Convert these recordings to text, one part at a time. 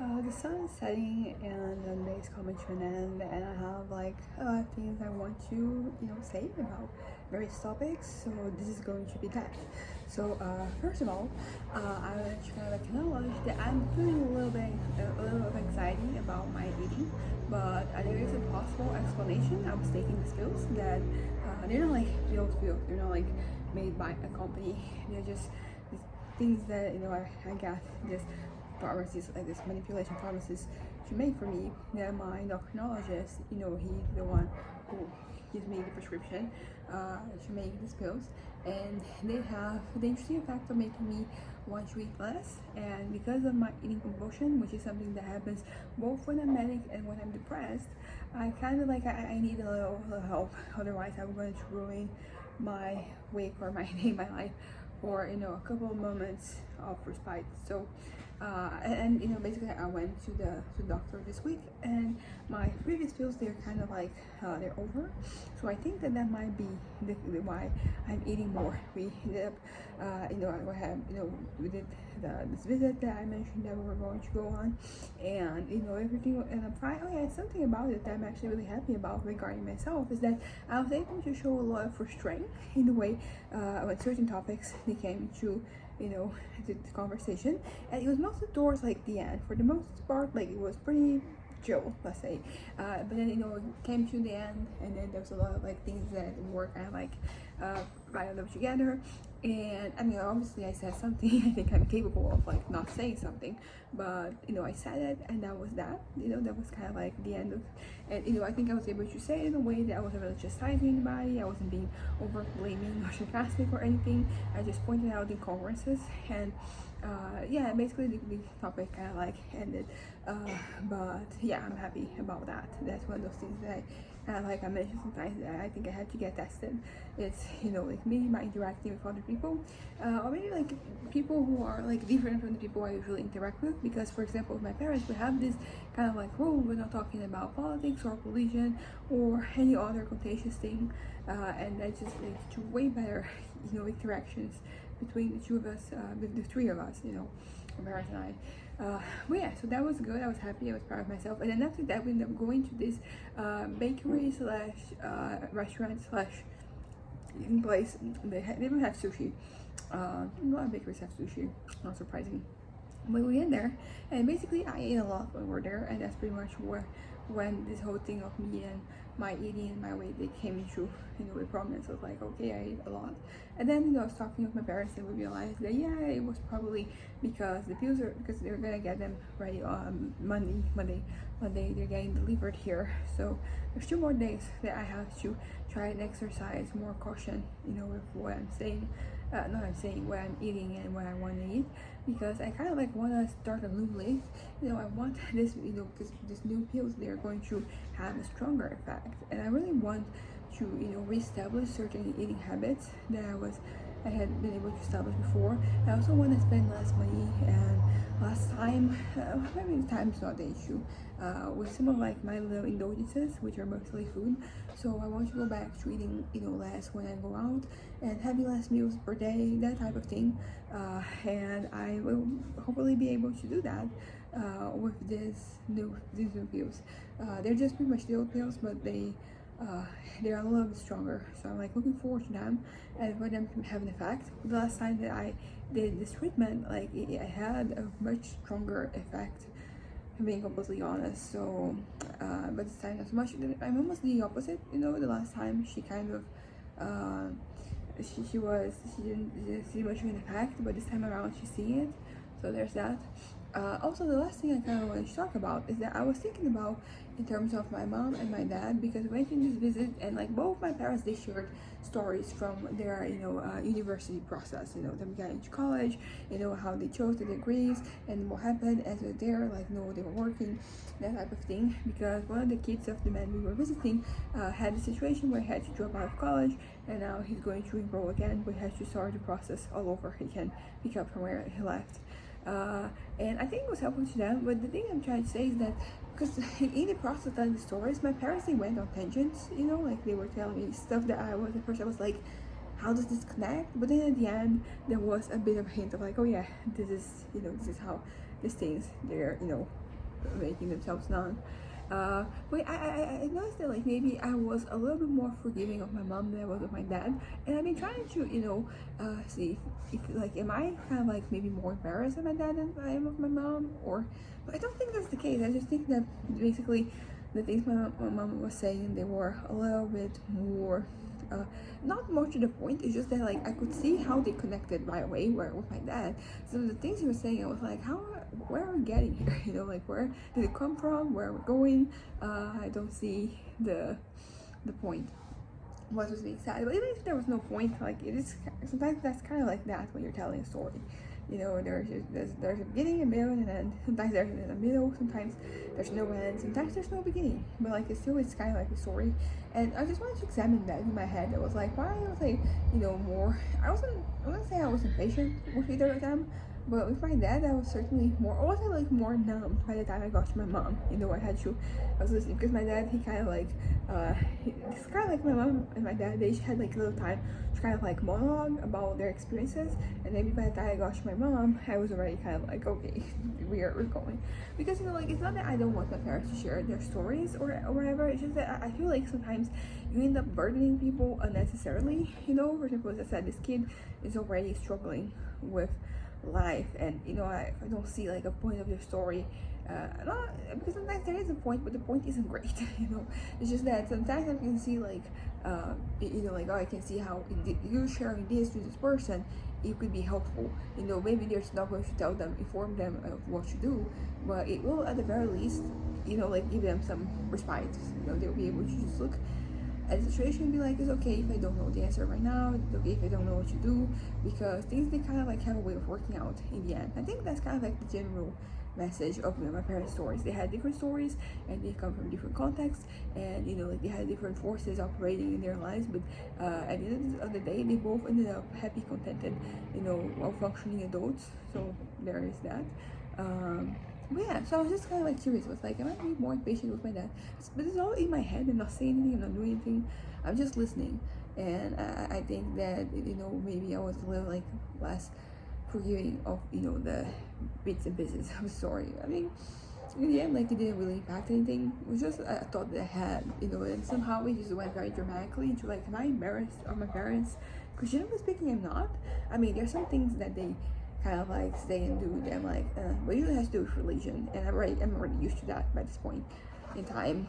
The sun is setting and the day is coming to an end, and I have like a lot of things I want to, say about various topics. So this is going to be that. So first of all, I want to kind of like acknowledge that I'm feeling a little of anxiety about my eating, but there is a possible explanation. I was taking these pills that they're not like pills. They're not like made by a company. They're just these things that I got just pharmacies, like this manipulation pharmacist to make for me. That my endocrinologist, he's the one who gives me the prescription to make these pills, and they have the interesting effect of making me want to eat less. And because of my eating compulsion, which is something that happens both when I'm manic and when I'm depressed, I kind of like I need a little help. Otherwise, I'm going to ruin my week or my day, my life, for a couple of moments of respite. So and basically I went to the doctor this week, and my previous pills, they're kind of like they're over. So I think that might be why I'm eating more. We ended up I had we did this visit that I mentioned that we were going to go on, and everything, and I'm fine. Oh yeah, it's something about it that I'm actually really happy about regarding myself, is that I was able to show a lot of restraint in the way when certain topics they came to the conversation, and it was mostly towards like the end. For the most part, like it was pretty chill, let's say, but then it came to the end, and then there was a lot of like things that were kind of like right up together. And I mean, obviously I said something. I think I'm capable of like not saying something, but I said it, and that was that. That was kind of like the end of. And I think I was able to say it in a way that I wasn't really chastising anybody. I wasn't being over blaming or sarcastic or anything. I just pointed out the incongruences, and yeah, basically the topic kind of like ended. But yeah, I'm happy about that. That's one of those things that like I mentioned sometimes, that I think I had to get tested. It's like me, my interacting with other people, or maybe like people who are like different from the people I usually interact with. Because for example, with my parents, we have this kind of like rule: we're not talking about politics or religion or any other contentious thing, and that just leads to way better interactions between the two of us, the three of us, my parents and I. But yeah, so that was good. I was happy. I was proud of myself. And then after that, we ended up going to this bakery slash restaurant slash eating place. They don't have sushi. A lot of bakeries have sushi. Not surprising. But we went there, and basically I ate a lot when we were there, and that's pretty much when this whole thing of me and my eating and my weight, they came into with prominence. I was like, okay, I ate a lot. And then I was talking with my parents, and we realized that yeah, it was probably because the pills are, because they're gonna get them ready on Monday they're getting delivered here. So there's 2 more days that I have to try and exercise more caution with what I'm saying, not I'm saying, what I'm eating and what I want to eat, because I kind of like want to start a new list. I want this, because these new pills, they're going to have a stronger effect, and I really want to reestablish certain eating habits that I had been able to establish before. I also want to spend less money, and last time, maybe time's not the issue, with some of like my little indulgences, which are mostly food. So I want to go back to eating less when I go out, and having less meals per day, that type of thing. And I will hopefully be able to do that with these new pills. They're just pretty much the old pills, but they're a little bit stronger. So I'm like looking forward to them and for them to have an effect. The last time that I did this treatment, like it had a much stronger effect, being completely honest. So but this time not so much. I'm almost the opposite. The last time she kind of she didn't see much of an effect, but this time around she's seeing it. So there's that. Also, the last thing I kind of wanted to talk about is that I was thinking about in terms of my mom and my dad, because we went in this visit, and like both my parents, they shared stories from their university process, them getting to college, how they chose the degrees and what happened as they're there, like they were working, that type of thing. Because one of the kids of the man we were visiting had a situation where he had to drop out of college, and now he's going to enroll again, but he has to start the process all over. He can pick up from where he left. And I think it was helpful to them. But the thing I'm trying to say is that, because in the process of telling the stories, my parents, they went on tangents, like they were telling me stuff that at first I was like, how does this connect? But then at the end, there was a bit of a hint of like, oh yeah, this is how these things, they're making themselves known. But I noticed that like maybe I was a little bit more forgiving of my mom than I was of my dad, and I've been trying to see if like am I kind of like maybe more embarrassed of my dad than I am of my mom, or but I don't think that's the case. I just think that basically the things my mom was saying, they were a little bit more not more to the point. It's just that like I could see how they connected right away where with my dad. So the things he was saying, I was like, where are we getting here? Like where did it come from, where are we going? I don't see the point what was being said. But even if there was no point, like it is sometimes that's kind of like that when you're telling a story. There's a beginning, a middle, and an end. Sometimes there's a middle, sometimes there's no end, sometimes there's no beginning. But like it's kind of like a story. And I just wanted to examine that in my head. I was like, why was I, more. I wouldn't say I was impatient with either of them, but with my dad, I was certainly more. I wasn't like more numb by the time I got to my mom. I was listening because my dad, he kind of like, it's kind of like my mom and my dad. They each had like a little time to kind of like monologue about their experiences, and maybe by the time I got to my mom, I was already kind of like, okay, we're going. Because like it's not that I don't want my parents to share their stories or whatever. It's just that I feel like sometimes you end up burdening people unnecessarily. For example, as I said, this kid is already struggling with life, and I don't see like a point of your story, not because sometimes there is a point, but the point isn't great. It's just that sometimes I can see like like, oh, I can see how you sharing this to this person, it could be helpful. Maybe there's not going to tell them, inform them of what to do, but it will at the very least like give them some respite. They'll be able to just look at the situation and be like, it's okay if I don't know the answer right now, it's okay if I don't know what to do, because things, they kind of like have a way of working out in the end. I think that's kind of like the general message of my parents' stories. They had different stories and they come from different contexts, and like they had different forces operating in their lives, but at the end of the day, they both ended up happy, contented, well-functioning adults. So there is that. But yeah, so I was just kind of like curious. I was like, am I being more patient with my dad? But it's all in my head. I'm not saying anything, I'm not doing anything, I'm just listening. And I think that maybe I was a little like less forgiving of the bits and pieces of the story. I mean, in the end, like, it didn't really impact anything. It was just a thought that I had, and somehow it just went very dramatically into like, am I embarrassed of my parents? Because generally speaking, I'm not. I mean, there's some things that they kind of like say and do that I'm like, but it usually has to do with religion, and I'm already used to that by this point in time.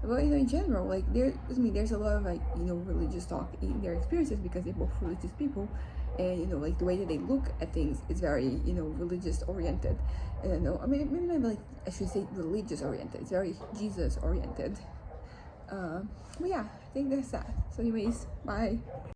But in general, like there's a lot of like religious talk in their experiences, because they're both religious people, and like the way that they look at things is very religious oriented. And I mean, maybe not like I should say religious oriented, it's very Jesus oriented. But yeah, I think that's that. So anyways, bye.